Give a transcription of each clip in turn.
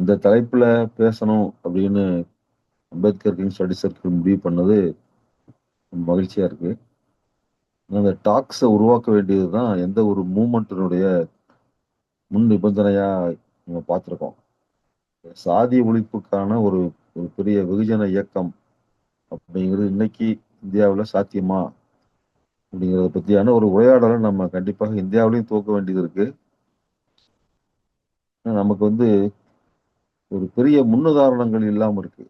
இந்த தலைப்புல பேசணும் அப்படின்னு அம்பேத்கர் கிங் ஸ்டடி சர்க்கிள் முடிவு பண்ணது மகிழ்ச்சியா இருக்கு. அந்த டாக்ஸை உருவாக்க வேண்டியதுதான் எந்த ஒரு மூமெண்ட்டினுடைய முன் நிபந்தனையா நம்ம பார்த்திருக்கோம். சாதி ஒழிப்புக்கான ஒரு ஒரு பெரிய வெகுஜன இயக்கம் அப்படிங்கிறது இன்னைக்கு இந்தியாவுல சாத்தியமா? அப்படிங்கிறத பத்தியான ஒரு உரையாடலை நம்ம கண்டிப்பாக இந்தியாவிலையும் துவக்க வேண்டியது இருக்கு. நமக்கு வந்து ஒரு பெரிய முன்னுதாரணங்கள் இல்லாம இருக்கு.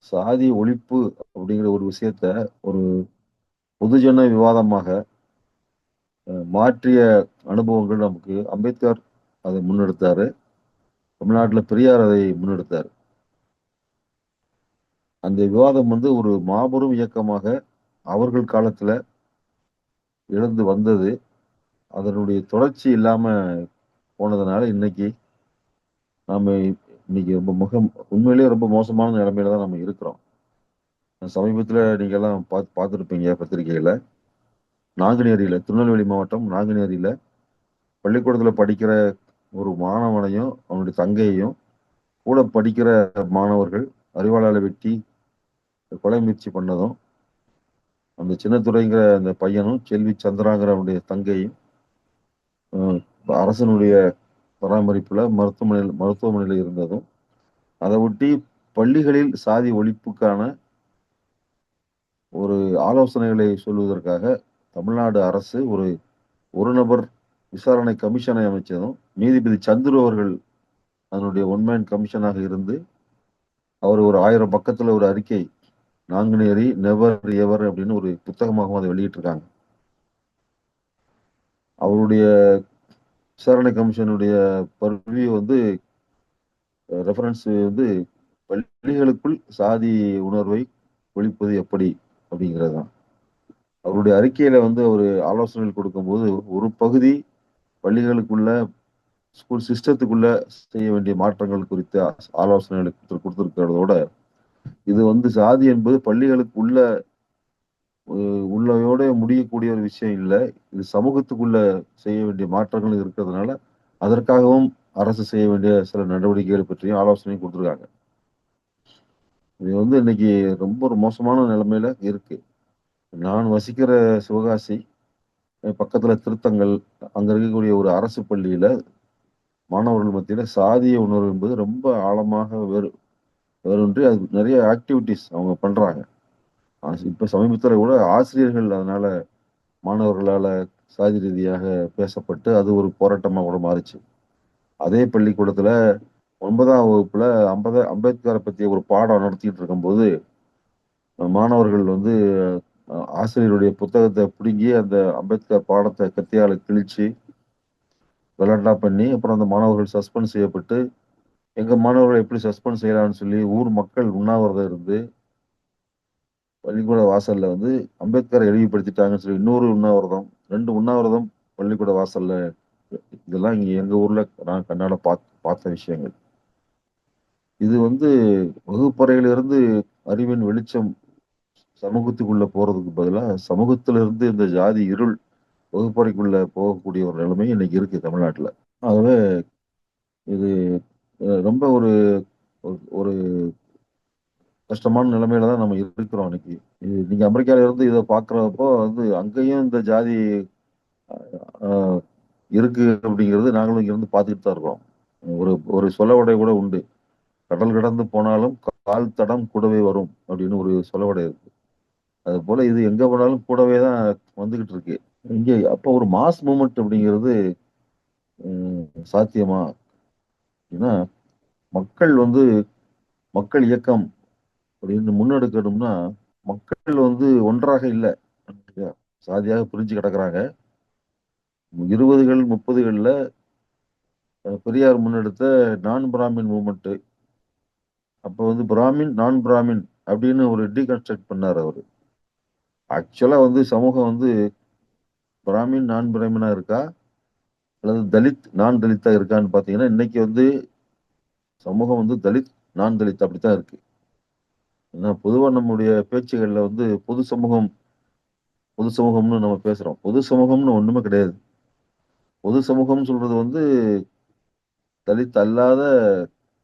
சாதி ஒழிப்பு அப்படிங்கிற ஒரு விஷயத்த ஒரு பொதுஜன விவாதமாக மாற்றிய அனுபவங்கள் நமக்கு அம்பேத்கர் அதை முன்னெடுத்தாரு. தமிழ்நாட்டுல பெரியார் அதை முன்னெடுத்தாரு. அந்த விவாதம் வந்து ஒரு மாபெரும் இயக்கமாக அவர்கள் காலத்துல எழுந்து வந்தது. அதனுடைய தொடர்ச்சி இல்லாம போனதுனால இன்னைக்கு நாம இன்னைக்கு ரொம்ப உண்மையிலேயே ரொம்ப மோசமான நிலைமையில தான் நம்ம இருக்கிறோம். சமீபத்துல நீங்க எல்லாம் பார்த்திருப்பீங்க பத்திரிகையில. நாங்குநேரியில திருநெல்வேலி மாவட்டம் நாங்குநேரியில பள்ளிக்கூடத்துல படிக்கிற ஒரு மாணவனையும் அவனுடைய தங்கையையும் கூட படிக்கிற மாணவர்கள் அறிவாளால வெட்டி கொலை முயற்சி பண்ணதும், அந்த சின்னத்துரைங்கிற அந்த பையனும் செல்வி சந்திராங்கிற அவனுடைய தங்கையும் அஹ், அரசனுடைய பராமரிப்புல மருத்துவமனையில இருந்ததும், அதை ஒட்டி பள்ளிகளில் சாதி ஒழிப்புக்கான ஒரு ஆலோசனைகளை சொல்வதற்காக தமிழ்நாடு அரசு ஒரு ஒரு நபர் விசாரணை கமிஷனை அமைச்சதும், நீதிபதி சந்துரு அவர்கள் அதனுடைய ஒன்மேன் கமிஷனாக இருந்து அவர் ஒரு 1000 பக்கத்துல ஒரு அறிக்கை நாங்குநேரி நெவர் எவர் அப்படின்னு ஒரு புத்தகமாகவும் அதை வெளியிட்டிருக்காங்க. அவருடைய விசாரணை கமிஷனுடைய பர்வியூ வந்து ரெஃபரன்ஸ் வந்து பள்ளிகளுக்குள் சாதி உணர்வை ஒழிப்பது எப்படி அப்படிங்கிறது தான். அவருடைய அறிக்கையில வந்து ஒரு ஆலோசனைகள் கொடுக்கும்போது ஒரு பகுதி பள்ளிகளுக்குள்ள ஸ்கூல் சிஸ்டத்துக்குள்ள செய்ய வேண்டிய மாற்றங்கள் குறித்த ஆலோசனைகளை கொடுத்திருக்கிறதோட, இது வந்து சாதி என்பது பள்ளிகளுக்கு உள்ளவையோட முடியக்கூடிய ஒரு விஷயம் இல்ல. இது சமூகத்துக்குள்ள செய்ய வேண்டிய மாற்றங்கள் இருக்கிறதுனால, அதற்காகவும் அரசு செய்ய வேண்டிய சில நடவடிக்கைகள் பற்றியும் ஆலோசனை குடுத்துருக்காங்க. இது வந்து இன்னைக்கு ரொம்ப ஒரு மோசமான நிலைமையில இருக்கு. நான் வசிக்கிற சிவகாசி, பக்கத்துல திருத்தங்கல், அங்க இருக்கக்கூடிய ஒரு அரசு பள்ளியில மாணவர்கள் மத்தியில சாதிய உணர்வு என்பது ரொம்ப ஆழமாக வேரூன்றி அது நெறைய ஆக்டிவிட்டீஸ் அவங்க பண்றாங்க. இப்ப சமீபத்தில கூட ஆசிரியர்கள் அதனால மாணவர்களால சாதி ரீதியாக பேசப்பட்டு, அது ஒரு போராட்டமா கூட மாறுச்சு. அதே பள்ளிக்கூடத்துல 9ஆம் வகுப்புல அம்பேத்கர பத்திய ஒரு பாடம் நடத்திட்டு இருக்கும்போது, மாணவர்கள் வந்து ஆசிரியருடைய புத்தகத்த பிடுங்கி, அந்த அம்பேத்கர் பாடத்த கத்தியால கிழிச்சு, கலாட்டா பண்ணி, அப்புறம் அந்த மாணவர்கள் சஸ்பெண்ட் செய்யப்பட்டு, எங்க மாணவர்கள எப்படி சஸ்பெண்ட் செய்யலாம்னு சொல்லி ஊர் மக்கள் உண்ணாவிரதம் இருந்து, பள்ளிக்கூட வாசல்ல வந்து அம்பேத்கர இழிவுபடுத்திட்டாங்கன்னு சொல்லி இன்னொரு உண்ணாவிரதம், 2 உண்ணாவிரதம் பள்ளிக்கூட வாசல்ல. இதெல்லாம் இங்க எங்க ஊர்ல நான் கண்ணால பார்த்த விஷயங்கள். இது வந்து வகுப்பறையிலிருந்து அறிவின் வெளிச்சம் சமூகத்துக்குள்ள போறதுக்கு பதிலா, சமூகத்திலிருந்து இந்த ஜாதி இருள் வகுப்பறைக்குள்ள போகக்கூடிய ஒரு நிலைமை இன்னைக்கு இருக்கு தமிழ்நாட்டுல. ஆகவே இது ரொம்ப ஒரு ஒரு ஒரு கஷ்டமான நிலைமையில தான் நம்ம இருக்கிறோம் இன்னைக்கு. நீங்க அமெரிக்கால இருந்து இத பார்க்கிறப்போ வந்து அங்கேயும் இந்த ஜாதி அ இருக்கு அப்படிங்கிறது நாங்களும் இங்க இருந்து பார்த்துக்கிட்டு தான் இருக்கோம். ஒரு ஒரு சொலவடை கூட உண்டு. "கடல் கடந்து போனாலும் கால் தடம் கூடவே வரும்" அப்படின்னு ஒரு சொலவடை இருக்கு. அதுபோல இது எங்க போனாலும் கூடவே தான் வந்துகிட்டு இருக்கு. இங்க அப்போ ஒரு மாஸ் மூவ்மெண்ட் அப்படிங்கிறது சாத்தியமா? அப்படின்னா, மக்கள் வந்து மக்கள் இயக்கம் அப்படின்னு முன்னெடுக்கணும்னா, மக்கள் வந்து ஒன்றாக இல்ல. சாதியாக பிரிஞ்சு கிடக்குறாங்க. 20கள் 30கள்ல பெரியார் முன்னெடுத்த நான் பிராமின் மூவ்மெண்ட். அப்ப வந்து பிராமின், நான் பிராமின் அப்படின்னு ஒரு டீகன்ஸ்ட்ரக்ட் பண்ணாரு அவரு. ஆக்சுவலா வந்து சமூகம் வந்து பிராமின், நான் பிராமினா இருக்கா? அல்லது தலித், நான் தலித்தா இருக்கான்னு பார்த்தீங்கன்னா, இன்னைக்கு வந்து சமூகம் வந்து தலித், நான் தலித் அப்படித்தான் இருக்கு. ஏன்னா பொதுவா நம்முடைய பேச்சுகள்ல வந்து பொது சமூகம்னு நம்ம பேசுறோம். பொது சமூகம்னு ஒண்ணுமே கிடையாது. பொது சமூகம்னு சொல்றது வந்து தலித் அல்லாத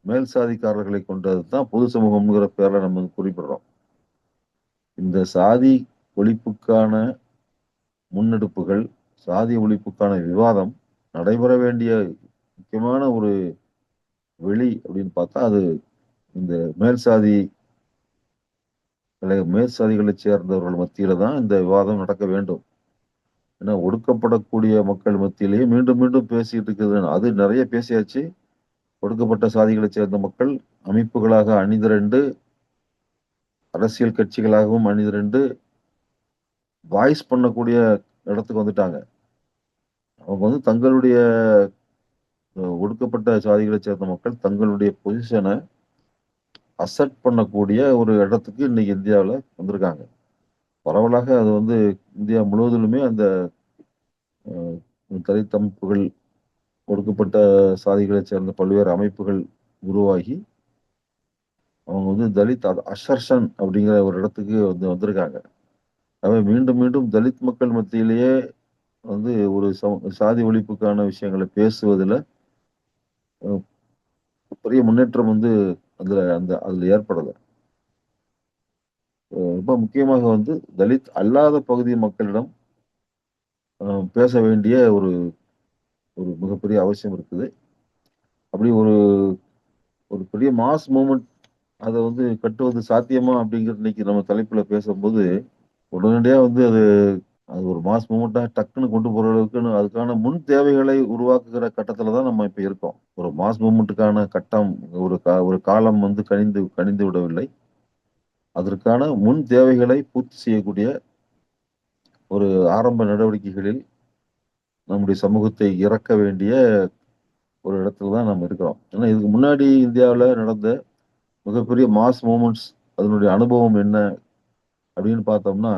மேல் சாதிக்காரர்களை கொண்டது தான் பொது சமூகம்ங்கிற பேர்ல நம்ம குறிப்பிடுறோம். இந்த சாதி ஒழிப்புக்கான முன்னெடுப்புகள், சாதி ஒழிப்புக்கான விவாதம் நடைபெற வேண்டிய முக்கியமான ஒரு வெளி அப்படின்னு பார்த்தா, அது இந்த மேல் சாதி மேல் சாதிகளைச் சேர்ந்தவர்கள் மத்தியில தான் இந்த விவாதம் நடக்க வேண்டும். ஏன்னா ஒடுக்கப்படக்கூடிய மக்கள் மத்தியிலேயே மீண்டும் மீண்டும் பேசிட்டு இருக்குது. அது நிறைய பேசியாச்சு. ஒடுக்கப்பட்ட சாதிகளைச் சேர்ந்த மக்கள் அமைப்புகளாக அணிதிரண்டு, அரசியல் கட்சிகளாகவும் அணிதிரண்டு, வாய்ஸ் பண்ணக்கூடிய இடத்துக்கு வந்துட்டாங்க. அவங்க வந்து தங்களுடைய ஒடுக்கப்பட்ட சாதிகளைச் சேர்ந்த மக்கள் தங்களுடைய பொசிஷன அசர்ட் பண்ணக்கூடிய ஒரு இடத்துக்கு இன்னைக்கு இந்தியாவுல வந்திருக்காங்க. பரவலாக அது வந்து இந்தியா முழுவதிலுமே அந்த அ தலித் அமைப்புகள், ஒடுக்கப்பட்ட சாதிகளைச் சேர்ந்த பல்வேறு அமைப்புகள் உருவாகி, அவங்க வந்து தலித் அசர்ஷன் அப்படிங்கிற ஒரு இடத்துக்கு வந்திருக்காங்க. மீண்டும் மீண்டும் தலித் மக்கள் மத்தியிலேயே வந்து ஒரு சாதி ஒழிப்புக்கான விஷயங்கள பேசுவதில அ பெரிய முன்னேற்றம் வந்து அதுல ஏற்படல. ரொம்ப முக்கியமாக வந்து தலித் அல்லாத பகுதி மக்களிடம் பேச வேண்டிய ஒரு ஒரு மிகப்பெரிய அவசியம் இருக்குது. அப்படி ஒரு ஒரு பெரிய மாஸ் மூவ்மெண்ட் அத வந்து கட்டுவது சாத்தியமா அப்படிங்கிறது இன்னைக்கு நம்ம தலைப்புல பேசும்போது, உடனடியா வந்து அது அது ஒரு மாஸ் மூவ்மெண்ட்டா டக்குன்னு கொண்டு போற அளவுக்குன்னு அதுக்கான முன் தேவைகளை உருவாக்குகிற கட்டத்துல தான் நம்ம இப்ப இருக்கோம். ஒரு மாஸ் மூவ்மெண்ட்டுக்கான கட்டம் ஒரு காலம் வந்து கனிந்து விடவில்லை. அதற்கான முன் தேவைகளை பூர்த்தி செய்யக்கூடிய ஒரு ஆரம்ப நடவடிக்கைகளில் நம்முடைய சமூகத்தை இறக்க வேண்டிய ஒரு இடத்துல தான் நம்ம இருக்கிறோம். ஏன்னா இதுக்கு முன்னாடி இந்தியாவுல நடந்த மிகப்பெரிய மாஸ் மூவ்மெண்ட்ஸ் அதனுடைய அனுபவம் என்ன அப்படின்னு பார்த்தோம்னா,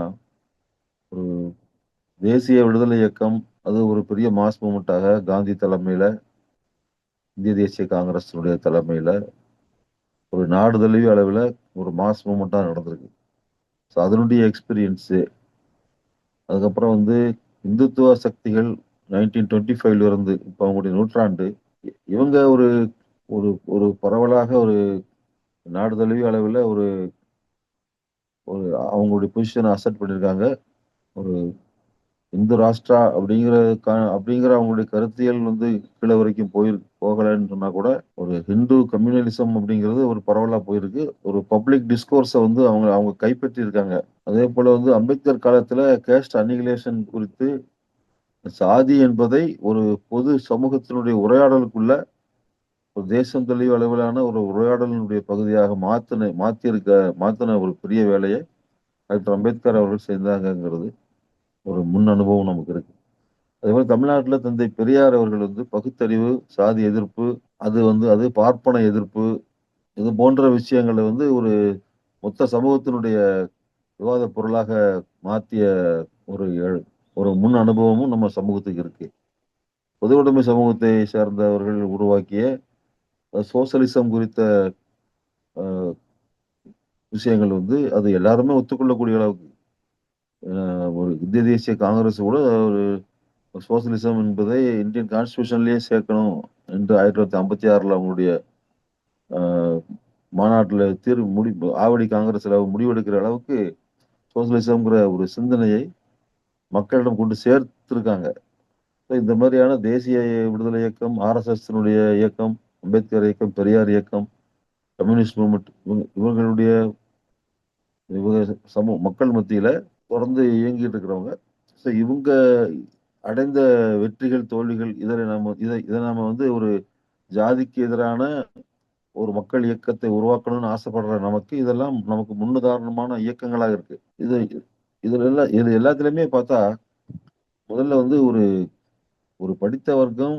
ஒரு தேசிய விடுதலை இயக்கம் அது ஒரு பெரிய மாஸ் மூவ்மெண்ட்டாக காந்தி தலைமையில, இந்திய தேசிய காங்கிரஸினுடைய தலைமையில ஒரு நாடு தழுவிய அளவுல ஒரு மாஸ் மூவ்மெண்ட்டா நடந்திருக்கு. ஸோ அதனுடைய எக்ஸ்பீரியன்ஸு, அதுக்கப்புறம் வந்து இந்துத்துவ சக்திகள் 1925ல இருந்து இப்ப அவங்களுடைய நூற்றாண்டு. இவங்க ஒரு ஒரு ஒரு பரவலாக ஒரு நாடு தழுவிய அளவுல ஒரு ஒரு அவங்களுடைய பொசிஷன அசெர்ட் பண்ணியிருக்காங்க. ஒரு இந்து ராஷ்டிரா அப்படிங்கிற அவங்களுடைய கருத்தியல் வந்து கீழ வரைக்கும் போகலன்னு சொன்னா கூட, ஒரு ஹிந்து கம்யூனலிசம் அப்படிங்கிறது ஒரு பரவலா போயிருக்கு. ஒரு பப்ளிக் டிஸ்கோர்ஸ வந்து அவங்க அவங்க கைப்பற்றியிருக்காங்க. அதேபோல வந்து அம்பேத்கர் காலத்துல கேஸ்ட் அனிகிலேஷன் குறித்து சாதி என்பதை ஒரு பொது சமூகத்தினுடைய உரையாடலுக்குள்ள ஒரு தேசம் தழுவிய அளவிலான ஒரு உரையாடலினுடைய பகுதியாக மாத்தின ஒரு பெரிய வேலைய டாக்டர் அம்பேத்கர் அவர்கள் செஞ்சாங்கங்கிறது ஒரு முன் அனுபவம் நமக்கு இருக்கு. அதேமாரி தமிழ்நாட்டுல தந்தை பெரியார் அவர்கள் வந்து பகுத்தறிவு, சாதி எதிர்ப்பு, அது பார்ப்பன எதிர்ப்பு, இது போன்ற விஷயங்கள வந்து ஒரு மொத்த சமூகத்தினுடைய விவாத பொருளாக மாத்திய ஒரு ஒரு முன் அனுபவமும் நம்ம சமூகத்துக்கு இருக்கு. பொதுவுடைமை சமூகத்தை சேர்ந்தவர்கள் உருவாக்கிய சோசலிசம் குறித்த அ விஷயங்கள் வந்து அது எல்லாருமே ஒத்துக்கொள்ளக்கூடிய அளவுக்கு ஒரு இந்திய தேசிய காங்கிரஸ் கூட ஒரு சோசலிசம் என்பதை இந்தியன் கான்ஸ்டிடியூஷன்லயே சேர்க்கணும் என்று 1956ல அவங்களுடைய அ மாநாட்டுல ஆவடி காங்கிரஸ்ல முடிவெடுக்கிற அளவுக்கு சோசலிசம்ங்கிற ஒரு சிந்தனையை மக்களிடம் கொண்டு சேர்த்திருக்காங்க. இந்த மாதிரியான தேசிய விடுதலை இயக்கம், ஆர்எஸ்எஸ்னுடைய இயக்கம், அம்பேத்கர் இயக்கம், பெரியார் இயக்கம், கம்யூனிஸ்ட் மூவ்மெண்ட் இவங்களுடைய இவங்க மக்கள் மத்தியில தொடர்ந்து இயங்கிட்டு இருக்கிறவங்க. ஸோ இவங்க அடைந்த வெற்றிகள், தோல்விகள் இத நாம வந்து ஒரு ஜாதிக்கு எதிரான ஒரு மக்கள் இயக்கத்தை உருவாக்கணும்னு ஆசைப்படுற நமக்கு, இதெல்லாம் நமக்கு முன்னுதாரணமான இயக்கங்களா இருக்கு. இது எல்லாத்துலயுமே பார்த்தா, முதல்ல வந்து ஒரு ஒரு படித்த வர்க்கம்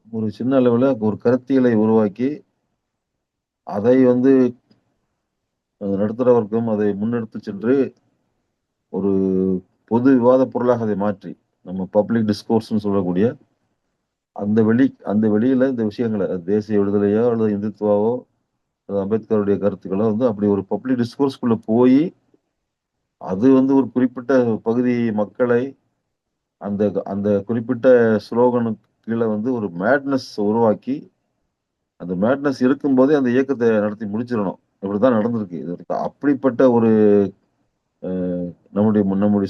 ஒரு சின்ன அளவுல ஒரு கருத்தியலை உருவாக்கி, அதை வந்து நடுத்தர வர்க்கம் அதை முன்னெடுத்துச் சென்று, ஒரு பொது விவாத பொருளாக அதை மாற்றி, நம்ம பப்ளிக் டிஸ்கோர்ஸ்ன்னு சொல்லக்கூடிய அந்த வெளியில இந்த விஷயங்கள தேசிய விடுதலையோ அல்லது இந்துத்துவாவோ, அல்லது அம்பேத்கருடைய கருத்துக்களோ வந்து அப்படி ஒரு பப்ளிக் டிஸ்கோர்ஸ்க்குள்ள போயி, அது வந்து ஒரு குறிப்பிட்ட பகுதி மக்களை அந்த அந்த குறிப்பிட்ட ஸ்லோகனுக்கு கீழ வந்து ஒரு மேட்னஸ் உருவாக்கி, அந்த மேட்னஸ் இருக்கும்போதே அந்த இயக்கத்தை நடத்தி முடிச்சிடணும். இப்படிதான் நடந்திருக்கு. அப்படிப்பட்ட ஒரு நம்முடைய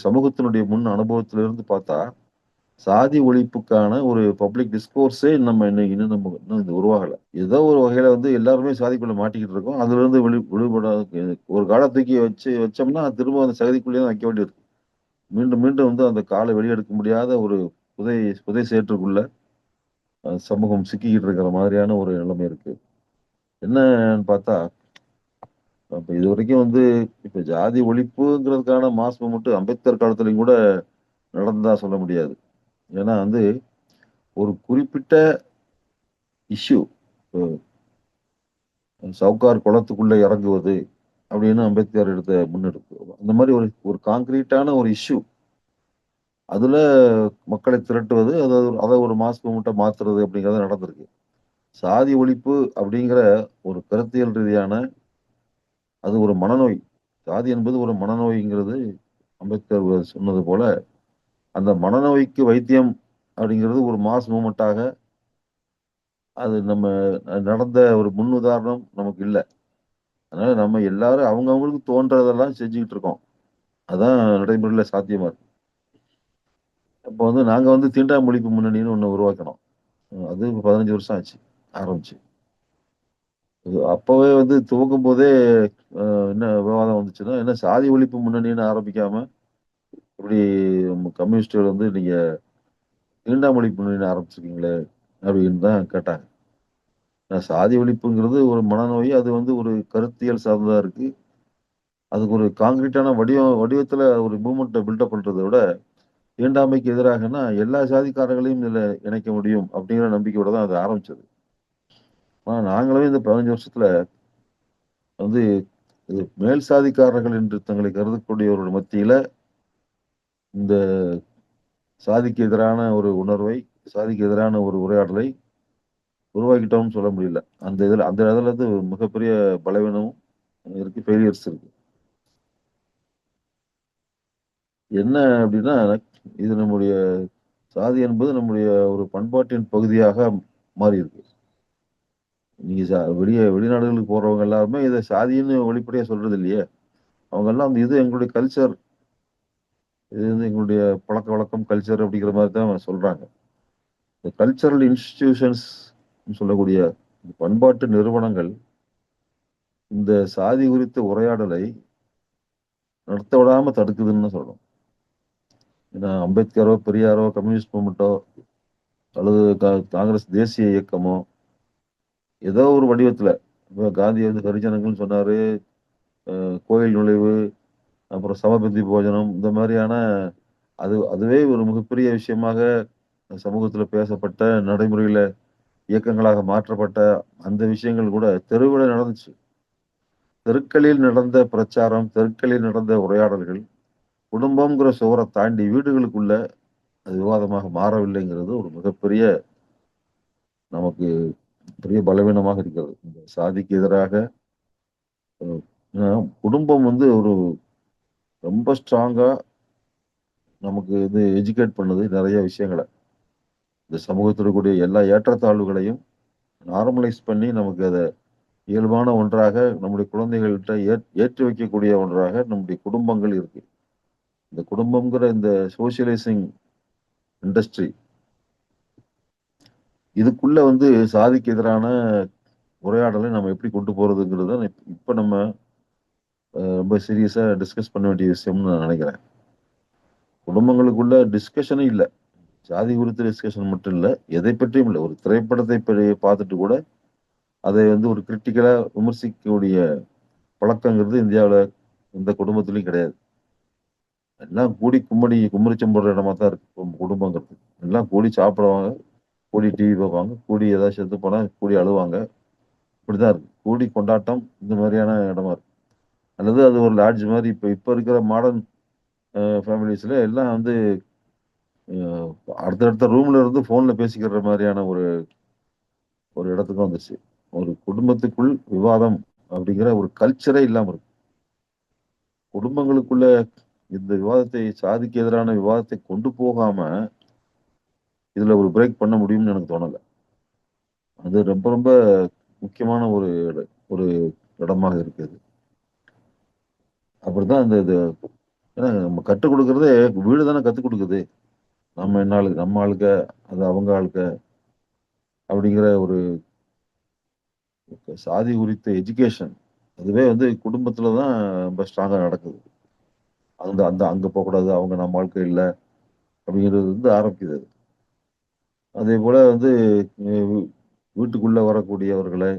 சமூகத்தினுடைய முன் அனுபவத்திலிருந்து பார்த்தா, சாதி ஒழிப்புக்கான ஒரு பப்ளிக் டிஸ்கோர்ஸே நம்ம இன்னும் இது உருவாகல. ஏதோ ஒரு வகையில எல்லாருமே சாதிக்குள்ள மாட்டிக்கிட்டு இருக்கோம். அதிலிருந்து விடுபட ஒரு கால தூக்கி வச்சோம்னா, திரும்ப அந்த சகதிக்குள்ளேயே தான் வைக்க வேண்டியிருக்கு. மீண்டும் மீண்டும் அந்த கால வெளியெடுக்க முடியாத ஒரு புதை புதை சேற்றுக்குள்ள சமூகம் சிக்கிக்கிட்டு இருக்கிற மாதிரியான ஒரு நிலைமை இருக்கு. என்னன்னு பார்த்தா, அப்ப இதுவரைக்கும் இப்ப ஜாதி ஒழிப்புங்கிறதுக்கான மாஸ் மூவ்மெண்ட் அம்பேத்கர் காலத்துலயும் கூட நடந்ததா சொல்ல முடியாது. ஏன்னா ஒரு குறிப்பிட்ட இஷ்யூ சவுக்கார் குளத்துக்குள்ள இறங்குவது அப்படின்னு அம்பேத்கர் எடுத்த முன்னெடுப்பு. அந்த மாதிரி ஒரு ஒரு கான்கிரீட்டான ஒரு இஷ்யூ. அதுல மக்களை திரட்டுவது, அத ஒரு மாஸ் மூவ்மெண்ட்டா மாத்துறது அப்படிங்கிறது நடந்திருக்கு. சாதி ஒழிப்பு அப்படிங்கிற ஒரு கருத்தியல் ரீதியான அது ஒரு மனநோய். சாதி என்பது ஒரு மனநோய்ங்கிறது அம்பேத்கர் சொன்னது போல, அந்த மனநோய்க்கு வைத்தியம் அப்படிங்கிறது ஒரு மாஸ் மூவ்மெண்ட்டாக அது நம்ம நடந்த ஒரு முன்னுதாரணம் நமக்கு இல்ல. அதனால நம்ம எல்லாரும் அவங்கவங்களுக்கு தோன்றதெல்லாம் செஞ்சுகிட்டு இருக்கோம். அதான் நடைமுறையில சாத்தியமா இருக்கு. அப்போ நாங்க தீண்டாமை ஒழிப்பு முன்னணின்னு ஒண்ணு உருவாக்கினோம். அது 15 வருஷம் ஆச்சு ஆரம்பிச்சு. அப்பவே துவங்கும்போதே அ என்ன விவாதம் வந்துச்சுன்னா, என்ன சாதி ஒழிப்பு முன்னணின்னு ஆரம்பிக்காம, இப்படி கம்யூனிஸ்ட்கள் நீங்க தீண்டாமை ஒழிப்பு முன்னணி ஆரம்பிச்சிருக்கீங்களே அப்படின்னு தான் கேட்டாங்க. சாதி ஒழிப்புங்கிறது ஒரு மனநோய். அது ஒரு கருத்தியல் சார்ந்ததா இருக்கு. அதுக்கு ஒரு கான்கிரீட்டான வடிவத்துல ஒரு மூவ்மெண்ட்ட பில்டப் பண்றத விட, தீண்டாமைக்கு எதிராகன்னா எல்லா சாதிக்காரர்களையும் இதுல இணைக்க முடியும் அப்படிங்கிற நம்பிக்கையோட தான் அது ஆரம்பிச்சது. ஆனா நாங்களுமே இந்த 15 வருஷத்துல வந்து இது மேல் சாதிக்காரர்கள் என்று தங்களை கருதக்கூடியவர்கள் மத்தியில இந்த சாதிக்கு எதிரான ஒரு உணர்வை, சாதிக்கு எதிரான ஒரு உரையாடலை உருவாக்கிட்டோம்னு சொல்ல முடியல. அந்த இதுல மிகப்பெரிய பலவீனமும் இருக்கு. ஃபெயிலியர்ஸ் இருக்கு. என்ன அப்டின்னா, இது நம்முடைய சாதி என்பது நம்முடைய ஒரு பண்பாட்டின் பகுதியாக மாறியிருக்கு. நீங்க வெளிநாடுகளுக்கு போறவங்க எல்லாருமே இத சாதின்னு வெளிப்படையா சொல்றது இல்லையே! அவங்கலாம் இது எங்களுடைய கல்ச்சர். இது எங்களுடைய பழக்கவழக்கம், கல்ச்சர் அப்படிங்கிற மாரி தான் சொல்றாங்க. இந்த கல்ச்சரல் இன்ஸ்டிடியூஷன்ஸ் சொல்லக்கூடிய பண்பாட்டு நிறுவனங்கள் இந்த சாதி குறித்த உரையாடலை நடத்த விடாம தடுக்குதுன்னு தான் சொல்லணும். ஏன்னா அம்பேத்கரோ, பெரியாரோ, கம்யூனிஸ்ட் மூவ்மெண்ட்டோ அல்லது காங்கிரஸ் தேசிய இயக்கமோ ஏதோ ஒரு வடிவத்துல இப்ப காந்தி ஹரிஜனங்கள்னு சொன்னாரு. கோயில் நுழைவு, அப்புறம் சமபந்தி போஜனம் இந்த மாரியான அதுவே ஒரு மிகப்பெரிய விஷயமாக சமூகத்துல பேசப்பட்ட, நடைமுறையில இயக்கங்களாக மாற்றப்பட்ட அந்த விஷயங்கள் கூட தெருவுல நடந்துச்சு. தெருக்களில் நடந்த பிரச்சாரம், தெருக்களில் நடந்த உரையாடல்கள், குடும்பம்ங்கிற சுவர தாண்டி வீடுகளுக்குள்ள அது விவாதமாக மாறவில்லைங்கிறது ஒரு மிகப்பெரிய நமக்கு பெரிய பலவீனமாக இருக்கிறது. இந்த சாதிக்கு எதிராக ஏன்னா குடும்பம் ஒரு ரொம்ப ஸ்ட்ராங்கா நமக்கு எஜுகேட் பண்ணுது நெறைய விஷயங்கள. இந்த சமூகத்துல இருக்கக்கூடிய எல்லா ஏற்றத்தாழ்வுகளையும் நார்மலைஸ் பண்ணி நமக்கு அத இயல்பான ஒன்றாக நம்முடைய குழந்தைகள்ட்ட ஏற்றி வைக்கக்கூடிய ஒன்றாக நம்முடைய குடும்பங்கள் இருக்கு. இந்த குடும்பம்ங்கிற இந்த சோசியலைசிங் இண்டஸ்ட்ரி இதுக்குள்ள சாதிக்கு எதிரான உரையாடலை நம்ம எப்படி கொண்டு போறதுங்கிறது தான் இப்ப நம்ம ரொம்ப சீரியஸா டிஸ்கஸ் பண்ண வேண்டிய விஷயம்னு நான் நினைக்கிறேன். குடும்பங்களுக்குள்ள டிஸ்கஷனே இல்ல. ஜாதி குறித்த டிஸ்கஷன் மட்டும் இல்ல. எதை பற்றியும் இல்ல. ஒரு திரைப்படத்தை பார்த்துட்டு கூட அதை ஒரு கிரிட்டிக்கலா விமர்சிக்கக்கூடிய பழக்கங்கிறது இந்தியாவுல எந்த குடும்பத்திலயும் கிடையாது. எல்லாம் கூடி கும்மரி சம்புடுற இடமா தான் இருக்கு குடும்பங்கிறது. எல்லாம் கூடி சாப்பிடுவாங்க, கூடி டிவி பார்ப்பாங்க, கூடி ஏதாவது செத்து போனா கூடி அழுவாங்க. இப்படிதான் இருக்கு. கூடி கொண்டாட்டம் இந்த மாதிரியான இடமா இருக்கு. அல்லது அது ஒரு லாட்ஜ் மாரி இப்ப இப்ப இருக்கிற மாடர்ன் ஃபேமிலீஸ்ல எல்லாம் அ அடுத்தடுத்த ரூம்ல இருந்து ஃபோன்ல பேசிக்கிற மாரியான ஒரு ஒரு இடத்துக்கு வந்துருச்சு. ஒரு குடும்பத்துக்குள் விவாதம் அப்படிங்கிற ஒரு கல்ச்சரே இல்லாம இருக்கு. குடும்பங்களுக்குள்ள இந்த விவாதத்தை சாதிக்கு எதிரான விவாதத்தை கொண்டு போகாம, இதுல ஒரு பிரேக் பண்ண முடியும்னு எனக்கு தோணல. அது ரொம்ப ரொம்ப முக்கியமான ஒரு இடமாக இருக்குது. அப்படிதான் இந்த இது ஏன்னா நம்ம கற்றுக் கொடுக்கறதே வீடு தானே கத்துக் கொடுக்குது. நம்ம என்ன ஆளுங்க, நம்ம ஆளுக்க, அது அவங்க ஆளுக்க அப்படிங்கிற ஒரு சாதி குறித்த எஜுகேஷன் அதுவே வந்து குடும்பத்துல தான் ரொம்ப ஸ்ட்ராங்கா நடக்குது. அந்த அந்த அங்க போகக்கூடாது, அவங்க நம்ம வாழ்க்கை இல்லை அப்படிங்கிறது வந்து ஆரம்பிக்குது. அதே போல வந்து வீட்டுக்குள்ள வரக்கூடியவர்களை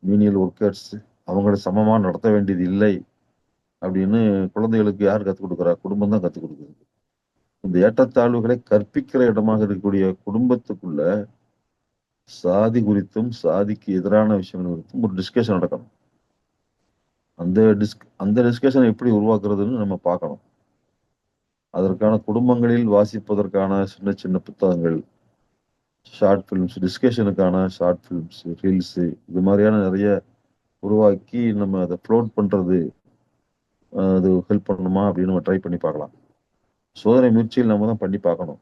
மீனியல் ஒர்க்கர்ஸ் அவங்கள சமமா நடத்த வேண்டியது இல்லை அப்படின்னு குழந்தைகளுக்கு யார் கத்துக் கொடுக்குறா? குடும்பம் தான் கத்துக் கொடுக்குது. இந்த ஏற்றத்தாழ்வுகளை கற்பிக்கிற இடமாக இருக்கக்கூடிய குடும்பத்துக்குள்ள சாதி குறித்தும் சாதிக்கு எதிரான விஷயங்கள் குறித்தும் ஒரு டிஸ்கஷன் நடக்கணும். அந்த டிஸ்கஷன் எப்படி உருவாக்குறதுன்னு நம்ம பார்க்கணும். அதற்கான குடும்பங்களில் வாசிப்பதற்கான சின்ன சின்ன புத்தகங்கள், ஷார்ட் ஃபிலிம்ஸ், டிஸ்கஷனுக்கான ஷார்ட் ஃபிலிம்ஸ், ரீல்ஸ் இது மாதிரியான நிறைய உருவாக்கி நம்ம அதை ஃப்ளோட் பண்றது அது ஹெல்ப் பண்ணணுமா அப்படின்னு நம்ம ட்ரை பண்ணி பார்க்கலாம். சோதனை முயற்சியில் நம்ம தான் பண்ணி பார்க்கணும்.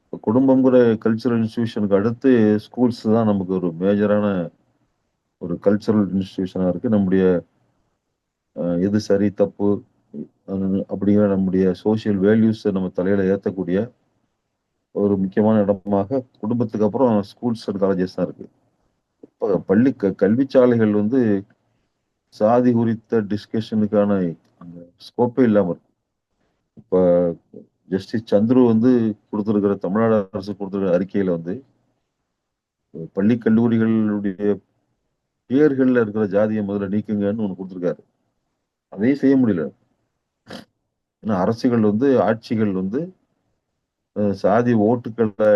இப்ப குடும்பம்ங்கிற கல்ச்சுரல் இன்ஸ்டிடியூஷனுக்கு அடுத்து ஸ்கூல்ஸ் தான் நமக்கு ஒரு மேஜரான ஒரு கல்ச்சுரல் இன்ஸ்டிடியூஷனா இருக்கு. நம்முடைய எது சரி தப்பு அப்படிங்கிற நம்முடைய சோசியல் வேல்யூஸ் நம்ம தலையில ஏற்றக்கூடிய ஒரு முக்கியமான இடமாக குடும்பத்துக்கு அப்புறம் ஸ்கூல்ஸ் அண்ட் காலேஜஸ் தான் இருக்கு. இப்ப கல்விச்சாலைகள் வந்து சாதி குறித்த டிஸ்கஷனுக்கான அந்த ஸ்கோப்பே இல்லாம இருக்கு. இப்ப ஜஸ்டிஸ் சந்துரு வந்து கொடுத்திருக்கிற தமிழ்நாடு அரசு கொடுத்திருக்கிற அறிக்கையில வந்து பள்ளி கல்லூரிகளுடைய பேர்கள்ல இருக்கிற ஜாதியை முதல்ல நீக்குங்கன்னு ஒண்ணு கொடுத்திருக்காரு. அதையும் செய்ய முடியல. ஏன்னா அரசுகள் வந்து ஆட்சிகள் வந்து சாதி ஓட்டுக்களை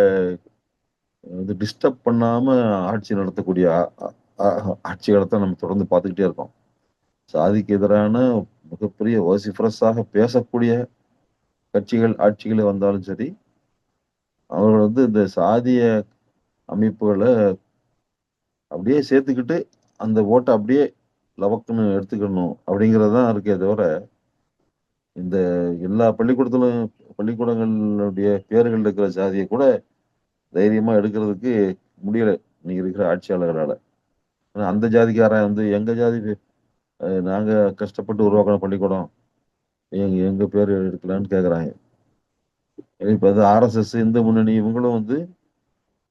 வந்து டிஸ்டர்ப் பண்ணாம ஆட்சி நடத்தக்கூடிய ஆட்சிகளை தான் நம்ம தொடர்ந்து பார்த்துக்கிட்டே இருக்கோம். சாதிக்கு எதிரான மிகப்பெரிய வசிஃபரஸாக பேசக்கூடிய கட்சிகள் ஆட்சிகளே வந்தாலும் சரி, அவர்கள் வந்து இந்த சாதிய அமைப்புகளை அப்படியே சேர்த்துக்கிட்டு அந்த ஓட்டை அப்படியே லவக்குன்னு எடுத்துக்கணும் அப்படிங்கிறது தான் இருக்கே தவிர, இந்த எல்லா பள்ளிக்கூடங்களுடைய பேர்கள் இருக்கிற ஜாதியை கூட தைரியமா எடுக்கிறதுக்கு முடியல இன்னைக்கு இருக்கிற ஆட்சியாளர்களால. ஆனா அந்த ஜாதிக்காரன் வந்து எங்க ஜாதி நாங்க கஷ்டப்பட்டு உருவாக்கின பள்ளிக்கூடம் எங்க எங்க பேர் எடுக்கலான்னு கேக்குறாங்க. இப்ப அது ஆர்எஸ்எஸ் இந்து முன்னணி இவங்களும் வந்து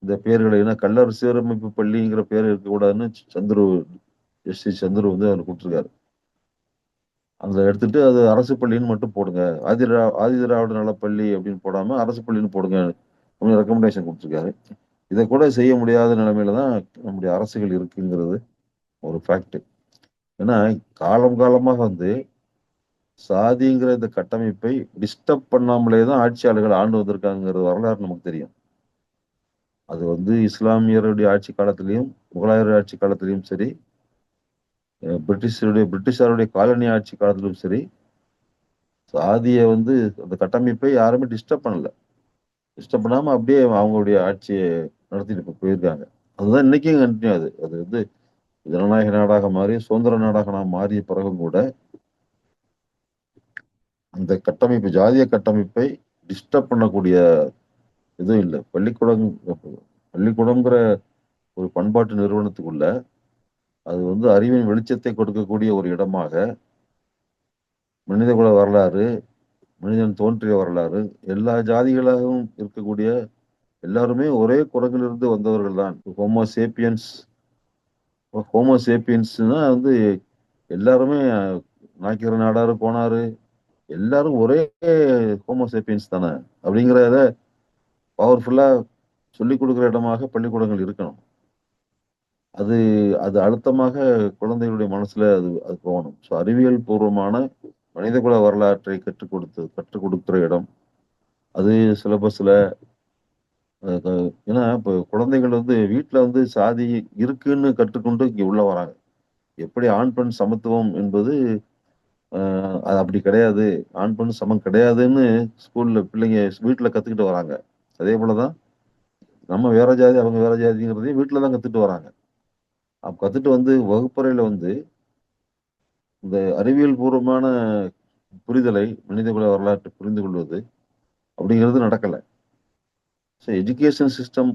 இந்த பேர்களை ஏன்னா கல்லர் சீரமைப்பு பள்ளிங்கிற பேர் இருக்கக்கூடாதுன்னு சந்துரு வந்து அவர் கொடுத்துருக்காரு. அதை எடுத்துட்டு அது அரசு பள்ளின்னு மட்டும் போடுங்க. ஆதிதிராவிட நலப்பள்ளி அப்படின்னு போடாம அரசு பள்ளின்னு போடுங்க அப்படின்னு ரெக்கமெண்டேஷன் கொடுத்துருக்காரு. இதை கூட செய்ய முடியாத நிலைமையில தான் நம்முடைய அரசுகள் இருக்குங்கிறது ஒரு ஃபேக்ட். ஏன்னா காலம் காலமாக வந்து சாதிங்கிற இந்த கட்டமைப்பை டிஸ்டர்ப் பண்ணாமலே தான் ஆட்சியாளர்கள் ஆண்டு வந்திருக்காங்கிறது வரலாறு நமக்கு தெரியும். அது வந்து இஸ்லாமியருடைய ஆட்சி காலத்திலையும் முகலாயர் ஆட்சி காலத்திலையும் சரி, பிரிட்டிஷாருடைய காலனி ஆட்சி காலத்திலும் சரி, சாதிய வந்து அந்த கட்டமைப்பை யாருமே டிஸ்டர்ப் பண்ணல. டிஸ்டர்ப் பண்ணாம அப்படியே அவங்களுடைய ஆட்சியை நடத்திட்டு போயிருக்காங்க. அதுதான் இன்னைக்கும் கண்டினியூ ஆகுது. அது வந்து ஜனநாயக நாடாக மாறி சுதந்திர நாடாக நாம் மாறிய பிறகும் கூட அந்த கட்டமைப்பு ஜாதிய கட்டமைப்பை டிஸ்டர்ப் பண்ணக்கூடிய எதுவும் இல்லை. பள்ளிக்கூடம்ங்கிற ஒரு பண்பாட்டு நிறுவனத்துக்குள்ள அது வந்து அறிவின் வெளிச்சத்தை கொடுக்கக்கூடிய ஒரு இடமாக மனிதகுல வரலாறு, மனிதன் தோன்றிய வரலாறு, எல்லா ஜாதிகளாகவும் இருக்கக்கூடிய எல்லாருமே ஒரே குரங்கிலிருந்து வந்தவர்கள் தான். ஹோமோசேப்பியன்ஸ்னா வந்து எல்லாருமே நாய்க்கிற நாடாரு போனாரு எல்லாரும் ஒரே ஹோமோசேப்பியன்ஸ் தானே அப்படிங்கிறத பவர்ஃபுல்லா சொல்லிக் கொடுக்குற இடமாக பள்ளிக்கூடங்கள் இருக்கணும். அது அது அழுத்தமாக குழந்தைகளுடைய மனசுல அது போகணும். ஸோ அறிவியல் பூர்வமான மனிதகுல வரலாற்றை கற்றுக் கொடுக்கிற இடம். அது சிலபஸ்ல ஏன்னா இப்போ குழந்தைகள் வந்து வீட்டுல வந்து சாதி இருக்குன்னு கற்றுக்கொண்டு இங்க உள்ள வராங்க. எப்படி ஆண் பெண் சமத்துவம் என்பது அது அப்படி கிடையாது. ஆண் பெண் சமம் கிடையாதுன்னு ஸ்கூல்ல பிள்ளைங்க வீட்டுல கத்துக்கிட்டு வராங்க. அதே போலதான் நம்ம வேற ஜாதி அவங்க வேற ஜாதிங்கிறதையும் வீட்டுல தான் கத்துட்டு வராங்க. அப்ப கத்துட்டு வந்து வகுப்பறையில வந்து இந்த அறிவியல் பூர்வமான புரிதலை மனிதகுல வரலாற்றை புரிந்து கொள்வது அப்படிங்கிறது நடக்கல. ஸோ எஜுகேஷன் சிஸ்டம்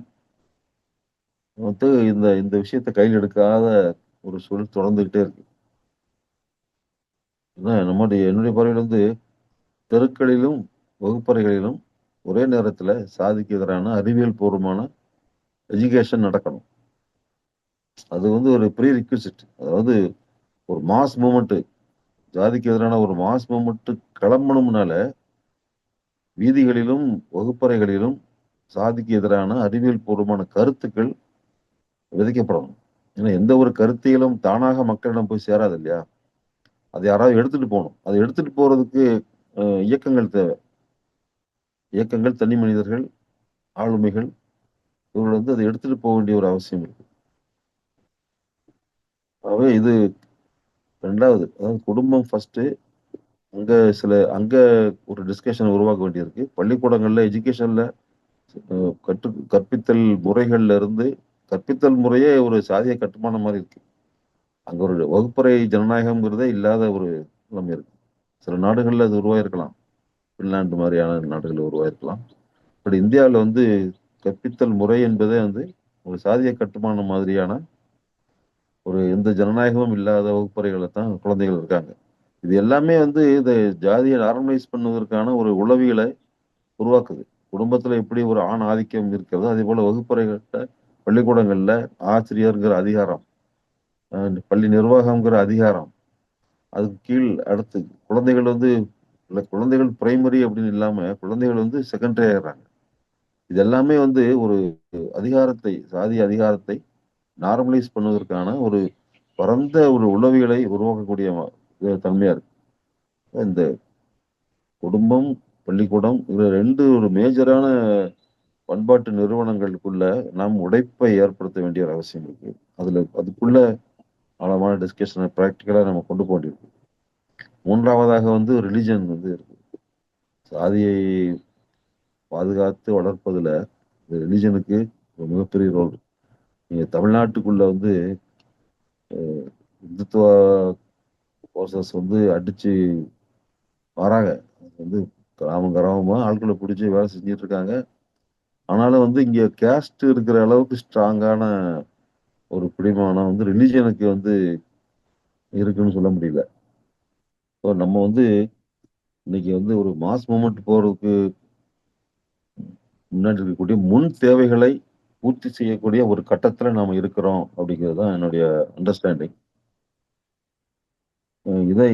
வந்து இந்த இந்த விஷயத்த கையில் எடுக்காத ஒரு சூழல் தொடர்ந்துகிட்டே இருக்கு. ஏன்னா என்னுடைய பார்வையில வந்து தெருக்களிலும், வகுப்பறைகளிலும் ஒரே நேரத்துல சாதிக்கு எதிரான அறிவியல் பூர்வமான எஜுகேஷன் நடக்கணும். அது வந்து ஒரு ப்ரீ ரிக்விசிட். அதாவது ஒரு மாஸ் மூவ்மெண்ட் ஜாதிக்கு எதிரான ஒரு மாஸ் மூவ்மெண்ட் கிளம்பணும்னால, வீதிகளிலும், வகுப்பறைகளிலும் சாதிக்கு எதிரான அறிவியல் பூர்வமான கருத்துக்கள் விதைக்கப்படணும். ஏன்னா எந்த ஒரு கருத்தியலும் தானாக மக்களிடம் போய் சேராது இல்லையா? அத யாராவது எடுத்துட்டு போணும். அத எடுத்துட்டு போறதுக்கு இயக்கங்கள் தேவை. இயக்கங்கள், தனி மனிதர்கள், ஆளுமைகள் இவர்கள் வந்து அத எடுத்துட்டு போ வேண்டிய ஒரு அவசியம் இருக்கு. ஆகவே இது 2வது அதாவது குடும்பம் ஃபர்ஸ்ட்டு. அங்க ஒரு டிஸ்கஷன் உருவாக்க வேண்டியிருக்கு. பள்ளிக்கூடங்கள்ல எஜுகேஷன்ல அ கற்பித்தல் முறைகள்ல இருந்து கற்பித்தல் முறையே ஒரு சாதிய கட்டுமானம் மாரி இருக்கு. அங்க ஒரு வகுப்பறை ஜனநாயகம்ங்கிறதே இல்லாத ஒரு நிலைமை இருக்கு. சில நாடுகள்ல அது உருவாகியிருக்கலாம். பின்லாந்து மாரியான நாடுகள்ல உருவாகியிருக்கலாம். பட் இந்தியாவுல வந்து கற்பித்தல் முறை என்பதே வந்து ஒரு சாதிய கட்டுமானம் மாதிரியான ஒரு எந்த ஜனநாயகமும் இல்லாத வகுப்பறைகள்ல தான் குழந்தைகள் இருக்காங்க. இது எல்லாமே வந்து இந்த ஜாதிய நார்மலைஸ் பண்ணுவதற்கான ஒரு உளவியலை உருவாக்குது. குடும்பத்துல எப்படி ஒரு ஆண் ஆதிக்கம் இருக்கிறதோ, அதேபோல வகுப்பறைகள்ல, பள்ளிக்கூடங்கள்ல ஆசிரியர்ங்கிற அதிகாரம், பள்ளி நிர்வாகம்ங்கிற அதிகாரம், அதுக்கு கீழ் அடுத்து குழந்தைகள் வந்து இல்ல குழந்தைகள் பிரைமரி அப்படின்னு இல்லாம, குழந்தைகள் வந்து செகண்டரி ஆயிடுறாங்க. இது எல்லாமே வந்து ஒரு சாதிய அதிகாரத்தை நார்மலைஸ் பண்ணுவதற்கான ஒரு பரந்த ஒரு உளவியலை உருவாக்கக்கூடிய தன்மையா இருக்கு. இந்த குடும்பம், பள்ளிக்கூடம் இதுல 2 ஒரு மேஜரான பண்பாட்டு நிறுவனங்களுக்குள்ள நாம் உடைப்பை ஏற்படுத்த வேண்டிய ஒரு அவசியம் இருக்கு. அதுக்குள்ள ஆழமான டிஸ்கஷன பிராக்டிகலா நம்ம கொண்டு போ வேண்டியிருக்கு. 3வதாக வந்து ரிலிஜன் வந்து இருக்கு. சாதியை பாதுகாத்து வளர்ப்பதுல ரிலிஜனுக்கு ஒரு மிகப்பெரிய ரோல். நீங்க தமிழ்நாட்டுக்குள்ள வந்து இந்துத்துவா ஃபோர்ஸஸ் வந்து அடிச்சு வராங்க. அது வந்து கிராமம் கிராமமா ஆட்கள புடிச்சு வேலை செஞ்சுட்டு இருக்காங்க. ஆனாலும் வந்து இங்க கேஸ்ட் இருக்கிற அளவுக்கு ஸ்ட்ராங்கான ஒரு பிடிமானம் வந்து ரிலிஜியனுக்கு வந்து இருக்குன்னு சொல்ல முடியல. ஸோ நம்ம வந்து இன்னைக்கு வந்து ஒரு மாஸ் மூவ்மெண்ட் போறதுக்கு முன்னாடி இருக்கக்கூடிய முன் தேவைகளை பூர்த்தி செய்யக்கூடிய ஒரு கட்டத்துல நாம இருக்கிறோம் அப்படிங்கிறது தான் என்னுடைய அண்டர்ஸ்டாண்டிங்.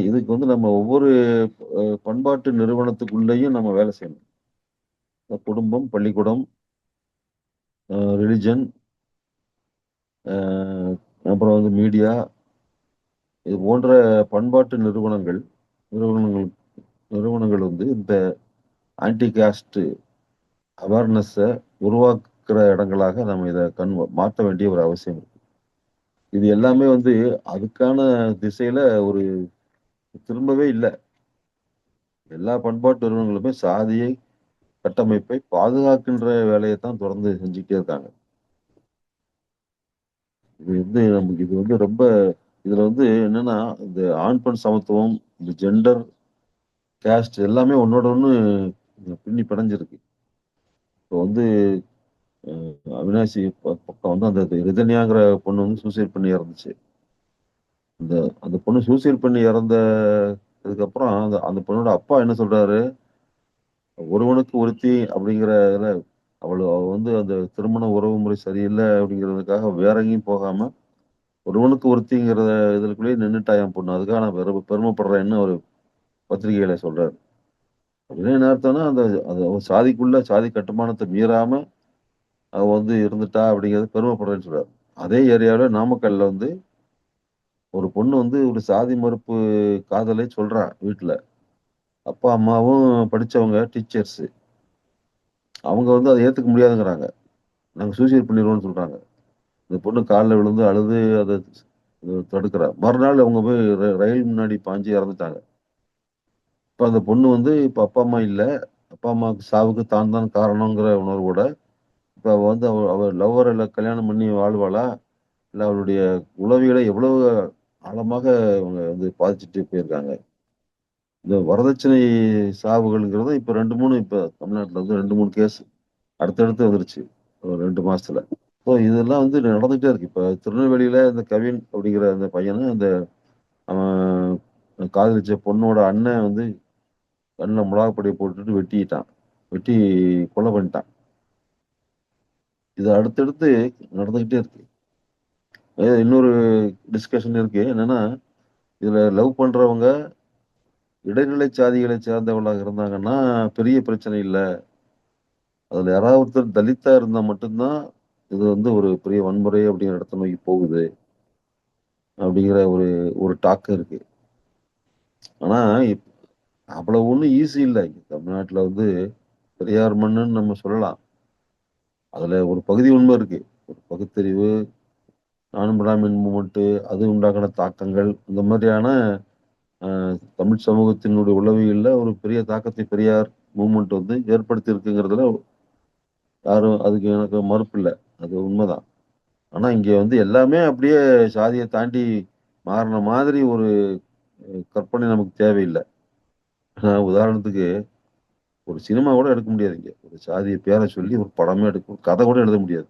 இதுக்கு வந்து நம்ம ஒவ்வொரு பண்பாட்டு நிறுவனத்துக்குள்ளேயும் நம்ம வேலை செய்யணும். குடும்பம், பள்ளிக்கூடம், ரிலிஜன், அ அப்புறம் வந்து மீடியா இது போன்ற பண்பாட்டு நிறுவனங்கள் நிறுவனங்கள் வந்து இந்த ஆன்டி காஸ்ட் அவேர்னஸ உருவாக்குற இடங்களாக நம்ம இத மாத்த வேண்டிய ஒரு அவசியம் இருக்கு. இது எல்லாமே வந்து அதுக்கான திசையில ஒரு திரும்பவே இல்ல. எல்லா பண்பாட்டு நிறுவனங்களுமே சாதியை கட்டமைப்பை பாதுகாக்கின்ற வேலைய தான் தொடர்ந்து செஞ்சுக்கிட்டே இருக்காங்க. இது வந்து ரொம்ப இதுல வந்து என்னன்னா, இந்த ஆண், பெண் சமத்துவம், இந்த ஜெண்டர், கேஸ்ட் எல்லாமே ஒண்ணோட ஒண்ணு பின்னி பிணைஞ்சிருக்கு. இப்போ வந்து அவினாசி பக்கம் வந்து அந்த ரிதன்யாங்கிற பொண்ணு வந்து சூசைட் பண்ணி இறந்துச்சு. அந்த அந்த பொண்ணு சூசைட் பண்ணி இறந்ததுக்கப்புறம் அந்த அந்த பொண்ணோட அப்பா என்ன சொல்றாரு, "ஒருவனுக்கு ஒருத்தி" அப்படிங்கிற இதுல அவ வந்து அந்த திருமண உறவு முறை சரியில்ல அப்படிங்கிறதுக்காக வேற எங்கேயும் போகாம, ஒருவனுக்கு ஒருத்திங்கிற இதுக்குள்ளேயே நின்னுட்டா என் பொண்ணு. அதுக்காக நான் பெருமைப்படுறேன்னு ஒரு பத்திரிகையில சொல்றாரு. அப்படின்னா என்ன அர்த்தம்னா, அந்த அது அவ சாதி கட்டுமானத்த மீறாம அவ வந்து இருந்துட்டா அப்படிங்கிறது பெருமைப்படுறேன்னு சொல்றாரு. அதே ஏரியாவுல நாமக்கல்ல வந்து ஒரு பொண்ணு வந்து ஒரு சாதி மறுப்பு காதலை சொல்றா வீட்ல. அப்பா, அம்மாவும் படிச்சவங்க டீச்சர்ஸ். அவங்க வந்து அத ஏத்துக்க முடியாதுங்கிறாங்க. நாங்க சூசைட் பண்ணிருவோம்னு சொல்றாங்க. இந்த பொண்ணு கால்ல விழுந்து அழுது அத தடுக்கிறா. மறுநாள் அவங்க போய் ரயில் முன்னாடி பாஞ்சு இறந்துட்டாங்க. இப்ப அந்த பொண்ணு வந்து இப்ப அப்பா, அம்மா இல்ல. அப்பா, அம்மாவுக்கு சாவுக்கு தான் தான் காரணங்கிற உணர்வோட, இப்ப அவ வந்து அவ லவ்வர கல்யாணம் பண்ணி வாழ்வாளா? இல்ல அவளுடைய உளவியலை எவ்வளவு ஆழமாக இவங்க வந்து பாதிச்சுட்டு போயிருக்காங்க. இந்த வரதட்சணை சாவுகள்ங்கிறது இப்ப 2, 3 இப்ப தமிழ்நாட்டுல வந்து 2, 3 கேஸ் அடுத்தடுத்து வந்துருச்சு. ஒரு 2 மாசத்துல. இதெல்லாம் வந்து நடந்துகிட்டே இருக்கு. இப்ப திருநெல்வேலியில இந்த கவின் அப்படிங்கிற அந்த பையன அந்த அவன் காதலிச்ச பொண்ணோட அண்ணன் வந்து கண்ணுல மிளகாப்பொடிய போட்டுட்டு வெட்டிட்டான். வெட்டி கொலை பண்ணிட்டான். இது அடுத்தடுத்து நடந்துகிட்டே இருக்கு. இன்னொரு டிஸ்கஷன் இருக்கு. என்னன்னா, இதுல லவ் பண்றவங்க இடைநிலை சாதிகளை சேர்ந்தவர்களாக இருந்தாங்கன்னா, பெரிய பிரச்சனை இல்ல. அதுல யாராவது ஒருத்தர் தலித்தா இருந்தா மட்டும்தான், இது வந்து ஒரு பெரிய வன்முறை அப்படிங்கிற இடத்த நோக்கி போகுது. அப்படிங்கிற ஒரு ஒரு டாக் இருக்கு. ஆனா, அவ்வளவு ஒண்ணும் ஈஸி இல்ல. தமிழ்நாட்டுல வந்து பெரியார் மண்ணுன்னு நம்ம சொல்லலாம். அதுல ஒரு பகுதி உண்மை இருக்கு. ஒரு பகுத்தறிவு, நானும் பிராமின் மூவ்மெண்ட் அது உண்டாக்குன தாக்கங்கள், இந்த மாதிரியான அ தமிழ் சமூகத்தினுடைய உளவியல்ல ஒரு பெரிய தாக்கத்தை பெரியார் மூவ்மெண்ட் வந்து ஏற்படுத்தி இருக்குங்கிறதுல யாரும் அதுக்கு எனக்கு மறுப்பு இல்ல. அது உண்மதான். ஆனா இங்க வந்து எல்லாமே அப்படியே சாதிய தாண்டி மாறுன மாதிரி ஒரு கற்பனை நமக்கு தேவையில்ல. உதாரணத்துக்கு ஒரு சினிமா கூட எடுக்க முடியாது இங்க. ஒரு சாதிய பேர சொல்லி ஒரு படமே கதை கூட எழுத முடியாது.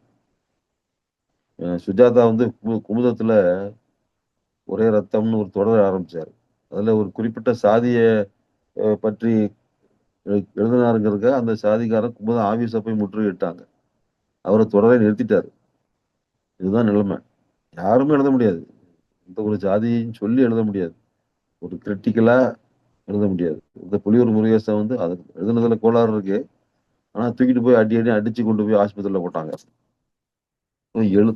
சுஜாதா வந்து குமுதத்துல ஒரே ரத்தம்னு ஒரு தொடர் ஆரம்பிச்சாரு. அதுல ஒரு குறிப்பிட்ட சாதிய பற்றி எழுதினாருங்கிறதுக்காக அந்த சாதிக்காரன் குமுதம் ஆபீஸ போய் முற்றுகையிட்டாங்க. அவர தொடர நிறுத்திட்டாரு. இதுதான் நிலைமை. யாருமே எழுத முடியாது. எந்த ஒரு ஜாதியையும் சொல்லி எழுத முடியாது. ஒரு கிரிட்டிக்கலா எழுத முடியாது. இந்த புலியூர் முருகேசன் வந்து அது எழுதுனதுல கோளாறு இருக்கு. ஆனா தூக்கிட்டு போய் அடி அடி அடிச்சு கொண்டு போய் ஆஸ்பத்திரியில போட்டாங்க. எழு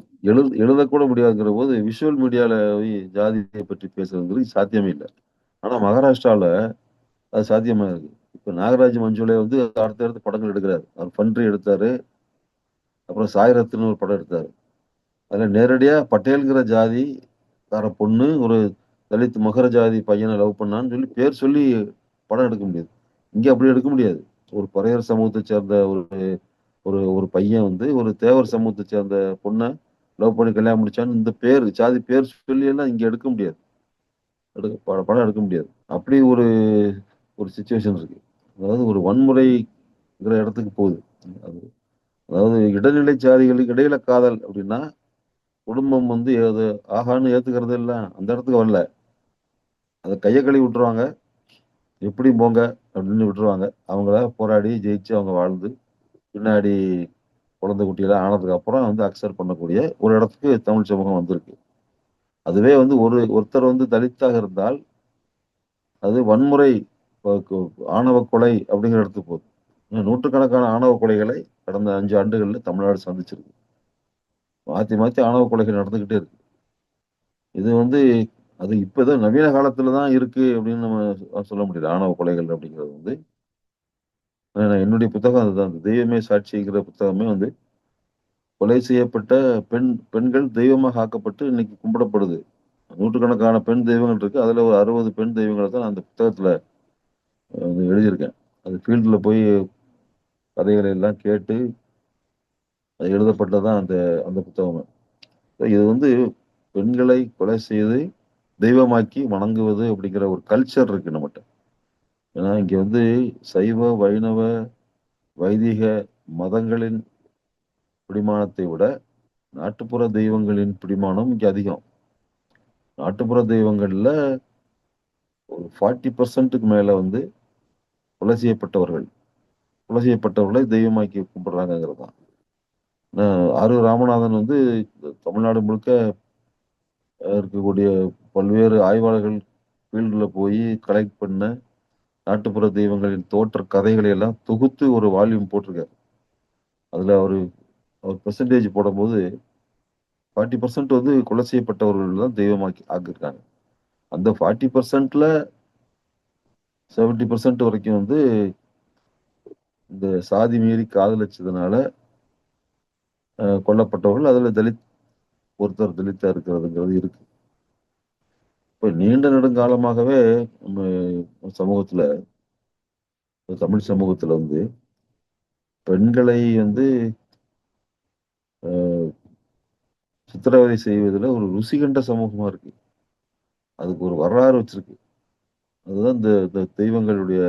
எழுதக்கூட முடியாதுங்கிற போது விஷுவல் மீடியால போய் ஜாதிய பற்றி பேசுறதுங்கிறது சாத்தியமே இல்ல. ஆனா மகாராஷ்டிரால அது சாத்தியமா இருக்கு. இப்ப நாகராஜ் மஞ்சுளே வந்து அடுத்தடுத்து படங்கள் எடுக்குறாரு. அவர் ஃபன்ட்ரி எடுத்தாரு. அப்புறம் சாய்ரத்ன்னு ஒரு படம் எடுத்தாரு. அதுல நேரடியா பட்டேல்ங்கிற ஜாதிக்கார பொண்ணு ஒரு தலித் மகர ஜாதி பையன லவ் பண்ணான்னு சொல்லி பேர் சொல்லி படம் எடுக்க முடியுது. இங்க அப்படி எடுக்க முடியாது. ஒரு பறையர் சமூகத்த சேர்ந்த ஒரு ஒரு ஒரு பையன் வந்து ஒரு தேவர் சமூகத்த சேர்ந்த பொண்ண லவ் பண்ணி கல்யாணம் முடிச்சான்னு இந்த பேர் ஜாதி பேர் சொல்லி எல்லாம் இங்க எடுக்க முடியாது. படம் எடுக்க முடியாது. அப்படி ஒரு ஒரு சிச்சுவேஷன் இருக்கு. அதாவது ஒரு வன்முறைங்கிற இடத்துக்கு போகுது. அது அதாவது இடைநிலை சாதிகளுக்கு இடையில காதல் அப்படின்னா, குடும்பம் வந்து அது ஆஹான்னு ஏத்துக்கிறது இல்ல. அந்த இடத்துக்கு வரல. அத கைய கழுவி விட்டுருவாங்க. எப்படியும் போங்க அப்படின்னு விட்டுருவாங்க. அவங்களா போராடி ஜெயிச்சு அவங்க வாழ்ந்து, பின்னாடி குழந்தை குட்டிலாம் ஆனதுக்கு அப்புறம் வந்து அக்செப்ட் பண்ணக்கூடிய ஒரு இடத்துக்கு தமிழ் சமூகம் வந்திருக்கு. அதுவே வந்து ஒருத்தர் வந்து தலித்தாக இருந்தால், அது வன்முறை அ கு ஆணவ கொலை அப்படிங்கிற இடத்துக்கு போகுது. நூற்றுக்கணக்கான ஆணவ கொலைகளை கடந்த 5 ஆண்டுகள்ல தமிழ்நாடு சந்திச்சிருக்கு. மாத்தி மாத்தி ஆணவ கொலைகள் நடந்துகிட்டே இருக்கு. இது வந்து அது இப்ப ஏதோ நவீன காலத்துல தான் இருக்கு அப்படின்னு நம்ம சொல்ல முடியல. ஆணவ கொலைகள் அப்படிங்கிறது வந்து என்னுடைய புத்தகம் அதுதான். அந்த தெய்வமே சாட்சிங்கிற புத்தகமே வந்து கொலை செய்யப்பட்ட பெண்கள் தெய்வமாக ஆக்கப்பட்டு இன்னைக்கு கும்பிடப்படுது. நூற்றுக்கணக்கான பெண் தெய்வங்கள் இருக்கு. அதுல ஒரு 60 பெண் தெய்வங்கள தான் நான் அந்த புத்தகத்துல எழுதியிருக்கேன். அது ஃபீல்டுல போய் கதைகளை எல்லாம் கேட்டு அது எழுதப்பட்டது தான் அந்த அந்த புத்தகமே. இது வந்து பெண்களை கொலை செய்து தெய்வமாக்கி வணங்குவது அப்படிங்கிற ஒரு கல்ச்சர் இருக்கு நம்மட்ட. ஏன்னா இங்க வந்து சைவ, வைணவ, வைதிக மதங்களின் பிடிமானத்தை விட நாட்டுப்புற தெய்வங்களின் பிடிமானம் இங்க அதிகம். நாட்டுப்புற தெய்வங்கள்ல ஒரு 40%க்கு மேல வந்து கொலை செய்யப்பட்டவர்கள். கொலை செய்யப்பட்டவர்களை தெய்வமாக்கி கும்பிடுறாங்கங்கிறது தான். ஆரூர் ராமநாதன் வந்து தமிழ்நாடு முழுக்க இருக்கக்கூடிய பல்வேறு ஆய்வாளர்கள் ஃபீல்டுல போய் கலெக்ட் பண்ண நாட்டுப்புற தெய்வங்களின் தோற்ற கதைகளை எல்லாம் தொகுத்து ஒரு வால்யூம் போட்டிருக்காரு. அதுல அவரு அவர் பெர்சன்டேஜ் போடும்போது 40% வந்து கொலை செய்யப்பட்டவர்கள் தான் தெய்வமாக்கி ஆக்கியிருக்காங்க. அந்த 40%ல 70% வரைக்கும் வந்து இந்த சாதி மீறி காதலிச்சதுனால கொல்லப்பட்டவர்கள். அதுல ஒருத்தர் தலித்தா இருக்கிறதுங்கிறது இருக்கு. இப்ப நீண்ட நெடுங்காலமாகவே நம்ம சமூகத்துல தமிழ் சமூகத்துல வந்து பெண்களை வந்து அ சித்திரவதை செய்வதுல ஒரு ருசி கண்ட சமூகமா இருக்கு. அதுக்கு ஒரு வரலாறு வச்சிருக்கு. அதுதான் இந்த இந்த தெய்வங்களுடைய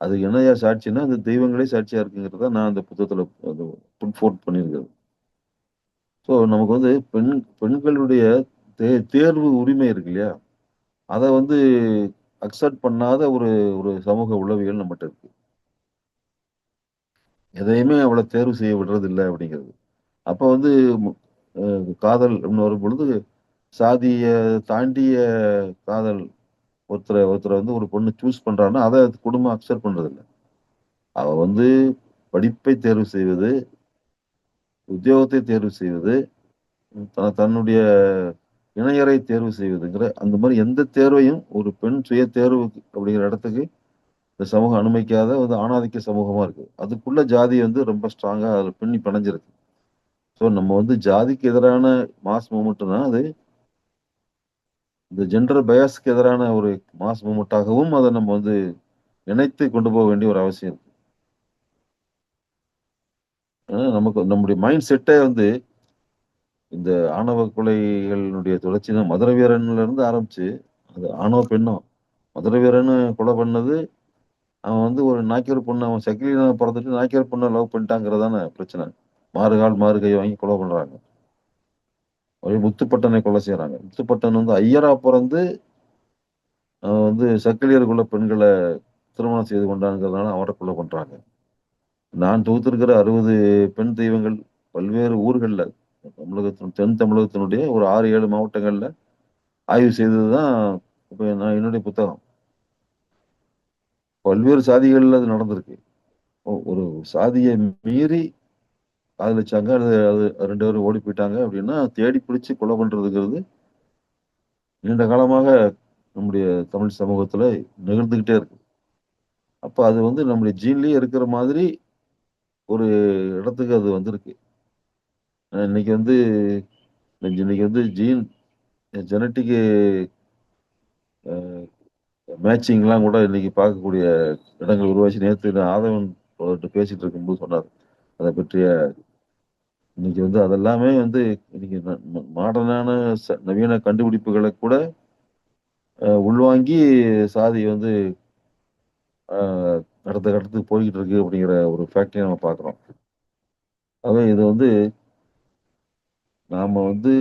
அது என்னய்யா சாட்சின்னா, அந்த தெய்வங்களே சாட்சியா இருக்குங்கிறத நான் அந்த புத்தகத்துல அது புட் ஃபோர்த் பண்ணியிருக்கிறது. ஸோ நமக்கு வந்து பெண்களுடைய தேர்வு உரிமை இருக்கு இல்லையா? அத வந்து அக்செப்ட் பண்ணாத ஒரு ஒரு சமூக உளவியல் நம்மட்ட இருக்கு. எதையுமே அவள தேர்வு செய்ய விடுறதில்ல அப்படிங்கிறது. அப்ப வந்து மு அ காதல் அப்படின்னு வரும்பொழுது, சாதிய தாண்டிய காதல் ஒருத்தர ஒருத்தர வந்து ஒரு பொண்ணு சூஸ் பண்றான்னா, அத குடும்பம் அக்செப்ட் பண்றதில்ல. அவ வந்து படிப்பை தேர்வு செய்வது, உத்தியோகத்தை தேர்வு செய்வது, தன்னுடைய இணையரை தேர்வு செய்வதுங்கிற அந்த மாரி எந்த தேர்வையும் ஒரு பெண் சுய தேர்வு அப்படிங்கிற இடத்துக்கு இந்த சமூகம் அனுமதிக்காத ஒரு ஆணாதிக்க சமூகமா இருக்கு. அதுக்குள்ள ஜாதி வந்து ரொம்ப ஸ்ட்ராங்கா அதுல பின்னி பிணைஞ்சிருக்கு. ஸோ நம்ம வந்து ஜாதிக்கு எதிரான மாஸ் மூவ்மெண்ட்னா, அது இந்த ஜெண்டர் பயாஸ்க்கு எதிரான ஒரு மாஸ் மூவ்மெண்ட்டாகவும் அத நம்ம வந்து இணைத்து கொண்டு போக வேண்டிய ஒரு அவசியம் இருக்கு. நமக்கு நம்முடைய மைண்ட் செட்டே வந்து இந்த ஆணவ கொலைகளினுடைய தொடர்ச்சி தான். மதுரை வீரன்ல இருந்து ஆரம்பிச்சு, அது ஆணோ, பெண்ணோ மதுரை வீரன்னு கொலை பண்ணது, அவன் வந்து ஒரு நாய்க்கர் பொண்ணு அவன் சக்கிலியனா பொறந்துட்டு நாய்க்கர் பொண்ண லவ் பண்ணிட்டாங்கிறது தானே பிரச்சனை. மாறுகால் மாறு கை வாங்கி கொலை பண்றாங்க. ஒரே முத்துப்பட்டனை கொலை செய்றாங்க. முத்துப்பட்டன் வந்து ஐயரா பொறந்து, அவன் வந்து சக்கிலியர் பெண்கள திருமணம் செய்து கொண்டாங்கிறதுனால அவர கொலை பண்றாங்க. நான் தொகுத்திருக்கிற 60 பெண் தெய்வங்கள் பல்வேறு ஊர்கள்ல, தென் தமிழகத்தினுடைய ஒரு 6, 7 மாவட்டங்கள்ல ஆய்வு செய்தது தான் இப்ப நான் என்னுடைய புத்தகம். பல்வேறு சாதிகள்ல அது நடந்திருக்கு. ஒரு சாதிய மீறி காதலிச்சாங்க. அது அது 2 பேரும் ஓடி போயிட்டாங்க அப்படின்னா, தேடி பிடிச்சு கொலை பண்றதுங்கிறது நீண்ட காலமாக நம்முடைய தமிழ் சமூகத்துல நிகழ்ந்துகிட்டே இருக்கு. அப்ப அது வந்து நம்முடைய ஜீன்லயே இருக்கிற மாதிரி ஒரு இடத்துக்கு அது வந்திருக்கு. இன்னைக்கு வந்து இன்னைக்கு வந்து ஜெனடிக் அ மேட்சிங்லாம் கூட இன்னைக்கு பார்க்கக்கூடிய இடங்கள் உருவாச்சு. நேத்து நான் ஆதவன் அவர்ட்ட பேசிட்டு இருக்கும்போது சொன்னாரு. அத பற்றிய இன்னைக்கு வந்து அதெல்லாமே வந்து இன்னைக்கு மாடர்னான நவீன கண்டுபிடிப்புகள கூட உள்வாங்கி சாதி வந்து அ அடுத்த கட்டத்துக்கு போய்க்கிட்டு இருக்கு அப்படிங்கிற ஒரு ஃபேக்ட்டையும் நம்ம பார்க்குறோம். ஆக இது வந்து நாம வந்து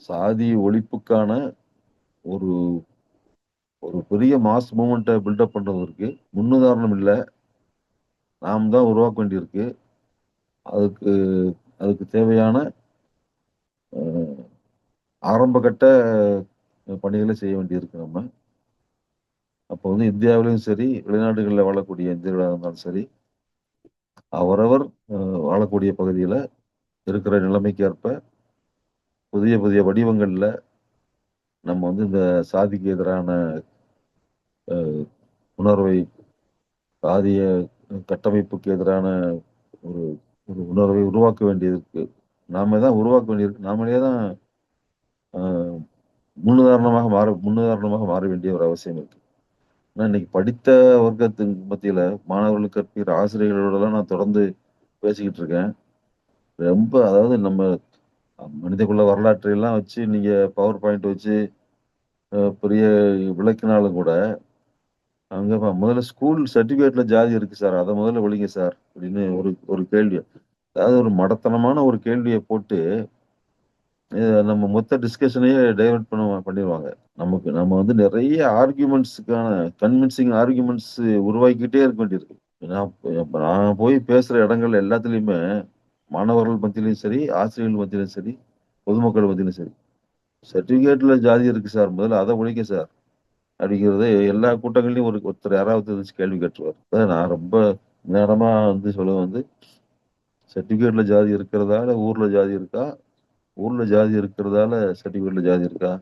சாதி ஒழிப்புக்கான ஒரு ஒரு பெரிய மாஸ் மூவ்மெண்ட்ட பில்டப் பண்றதற்கு முன்னுதாரணம் இல்ல. நாம் தான் உருவாக்க வேண்டியிருக்கு. அதுக்கு அதுக்கு தேவையான அ ஆரம்ப கட்ட பணிகள செய்ய வேண்டியிருக்கு நம்ம. அப்போ வந்து இந்தியாவிலும் சரி, வெளிநாடுகள்ல வாழக்கூடிய இந்தியர்களா இருந்தாலும் சரி, அவரவர் அ வாழக்கூடிய பகுதியில இருக்கிற நிலைமைக்கு ஏற்ப புதிய புதிய வடிவங்கள்ல நம்ம வந்து இந்த சாதிக்கு எதிரான அ உணர்வை, சாதிய கட்டமைப்புக்கு எதிரான ஒரு ஒரு உணர்வை உருவாக்க வேண்டியது இருக்கு. நாம தான் உருவாக்க வேண்டியிருக்கு. நாமளே தான் அ முன்னுதாரணமாக மாற வேண்டிய ஒரு அவசியம் இருக்கு. ஏன்னா இன்னைக்கு படித்த வர்க்கத்தின் மத்தியில மாணவர்களுக்கு கற்பிக்கிற ஆசிரியர்களோடலாம் நான் தொடர்ந்து பேசிக்கிட்டு இருக்கேன். ரொம்ப அதாவது நம்ம மனிதகுல வரலாற்றை எல்லாம் வச்சு நீங்க பவர் பாயிண்ட் வச்சு பெரிய விளக்கினாலும் கூட, அங்க முதல்ல ஸ்கூல் சர்டிஃபிகேட்ல ஜாதி இருக்கு சார். அத முதல்ல ஒழிங்க சார். அப்படின்னு ஒரு ஒரு கேள்வி. அதாவது ஒரு மடத்தனமான ஒரு கேள்விய போட்டு, நம்ம மொத்த டிஸ்கஷனையே டைவர்ட் பண்ணிருவாங்க. நம்ம வந்து நெறைய ஆர்குமென்ட்ஸ்க்கான கன்வின்சிங் ஆர்குமென்ட்ஸ் உருவாக்கிட்டே இருக்க வேண்டியிருக்கு. நான் இப்ப நான் போய் பேசுற இடங்கள் எல்லாத்துலயுமே, மாணவர்கள் மத்தியிலயும் சரி, ஆசிரியர்கள் மத்தியிலும் சரி, பொதுமக்கள் மத்தியிலும் சரி, "சர்டிஃபிகேட்ல ஜாதி இருக்கு சார். முதல்ல அத ஒழிங்க சார்." அப்படிங்கிறது எல்லா கூட்டங்கள்லயும் ஒருத்தர் யாராவது எந்திரிச்சு கேள்வி கேட்டுருவாரு. அதான் நான் ரொம்ப நேரமா வந்து சொல்லுவேன் வந்து, "சர்டிஃபிகேட்ல ஜாதி இருக்கிறதால ஊர்ல ஜாதி இருக்கா? ஊர்ல ஜாதி இருக்கிறதால சர்டிஃபிகேட்ல ஜாதி இருக்கா?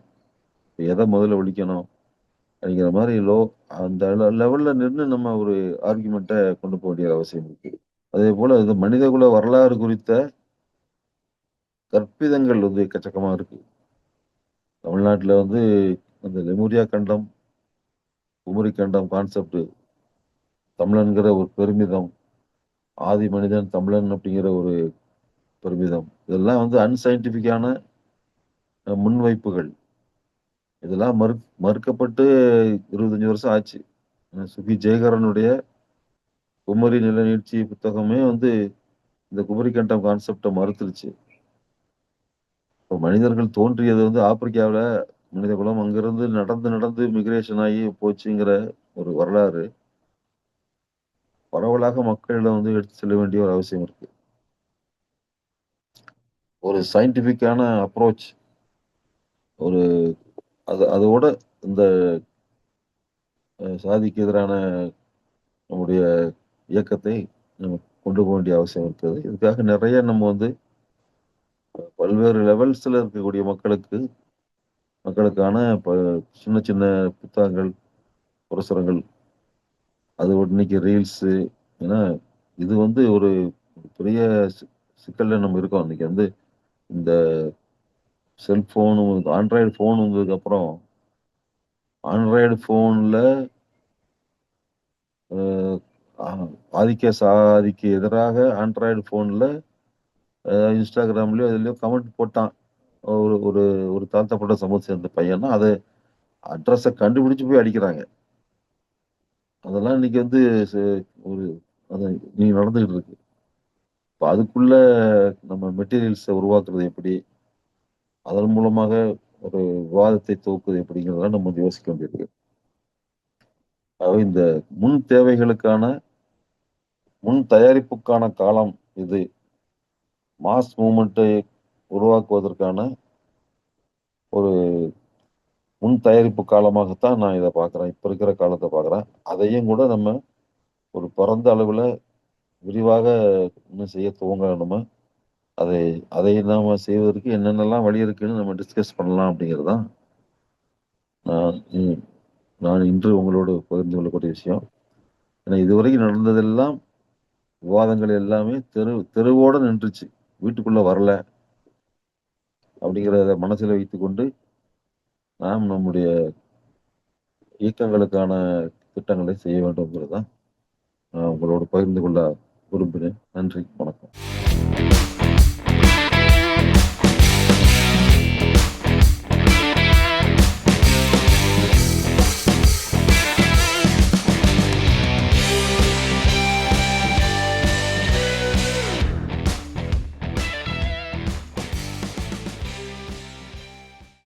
எத முதல்ல ஒழிக்கணும்?" அப்படிங்கிற மாரி அந்த லெவல்ல நின்னு நம்ம ஒரு ஆர்குமென்ட்ட கொண்டு போ வேண்டிய அவசியம் இருக்கு. அதேபோல இது மனிதகுல வரலாறு குறித்த கற்பிதங்கள் வந்து எக்கச்சக்கமா இருக்கு. தமிழ்நாட்டுல வந்து அந்த லெமுரியா கண்டம், குமரி கண்டம் கான்செப்ட் தமிழன்கிற ஒரு பெருமிதம், ஆதி மனிதன் தமிழன் அப்படிங்கிற ஒரு பெருமிதம். இதெல்லாம் வந்து அன்சைன்டிஃபிக்கான முன்வைப்புகள். இதெல்லாம் மறுக்கப்பட்டு 25 வருஷம் ஆச்சு. சுகி ஜெயகாரனுடைய குமரி நிலநீட்சி புத்தகமே வந்து இந்த குமரி கண்டம் கான்செப்ட்ட மறுத்துருச்சு. இப்போ மனிதர்கள் தோன்றியது வந்து ஆப்பிரிக்காவுல மனித குலம் அங்கிருந்து நடந்து நடந்து மிக்ரேஷன் ஆகி போச்சுங்கிற ஒரு வரலாறு பரவலாக மக்களிடம் வந்து எடுத்து செல்ல வேண்டிய ஒரு அவசியம் இருக்கு. ஒரு சயின்டிஃபிக்கான அப்ரோச் ஒரு அதோட இந்த சாதிக்கு எதிரான நம்முடைய இயக்கத்தை நம்ம கொண்டு போக வேண்டிய அவசியம் இருக்குது. இதுக்காக நெறைய நம்ம வந்து பல்வேறு லெவல்ஸ்ல இருக்கக்கூடிய மக்களுக்கான சின்ன சின்ன புத்தகங்கள், பிரசுரங்கள், அது இன்னைக்கு ரீல்ஸு. ஏன்னா, இது வந்து ஒரு பெரிய சி சிக்கல்ல நம்ம இருக்கோம். இன்னைக்கு வந்து இந்த செல்ஃபோனு ஆண்ட்ராய்டு ஃபோன் வந்ததுக்கப்புறம், ஆண்ட்ராய்டு ஃபோன்ல அ ஆ ஆதிக்க சாதிக்கு எதிராக ஆண்ட்ராய்டு ஃபோன்ல இன்ஸ்டாகிராம்லயோ, எதுலயோ கமெண்ட் போட்டான். ஒரு ஒரு ஒரு தாழ்த்தப்பட்ட சமூகத்த சேர்ந்த பையன்னா, அது அட்ரஸ கண்டுபிடிச்சு போய் அடிக்கிறாங்க. அதெல்லாம் இன்னைக்கு வந்து ச ஒரு அது இன்னைக்கு நடந்துகிட்டு இருக்கு. இப்ப அதுக்குள்ள நம்ம மெட்டீரியல்ஸ உருவாக்குறது எப்படி? அதன் மூலமாக ஒரு விவாதத்தை துவக்குவது எப்படிங்கிறதெல்லாம் நம்ம வந்து யோசிக்க வேண்டியிருக்கு. ஆகவே இந்த முன் தேவைகளுக்கான, முன் தயாரிப்புக்கான காலம் இது. மாஸ் மூவ்மெண்ட்டை உருவாக்குவதற்கான ஒரு முன் தயாரிப்பு காலமாகத்தான் நான் இத பார்க்குறேன். இப்ப இருக்கிற காலத்த பார்க்குறேன். அதையும் கூட நம்ம ஒரு பரந்த அளவுல விரிவாக இன்னும் செய்ய துவங்கணுமா, அதை அதை நாம செய்வதற்கு என்னென்னலாம் வழி இருக்குன்னு நம்ம டிஸ்கஸ் பண்ணலாம் அப்படிங்கிறது தான் நான் ம் நான் இன்று உங்களோடு பகிர்ந்து கொள்ளக்கூடிய விஷயம். ஏன்னா இதுவரைக்கும் நடந்ததெல்லாம் விவாதங்கள் எல்லாமே தெருவோட நின்றுச்சு. வீட்டுக்குள்ள வரல அப்படிங்கிறத மனசுல வைத்துக்கொண்டு, நாம் நம்முடைய இயக்கங்களுக்கான திட்டங்களை செய்ய வேண்டும்ங்கிறது தான் நான் உங்களோடு பகிர்ந்து கொள்ள விரும்பினேன். நன்றி, வணக்கம்.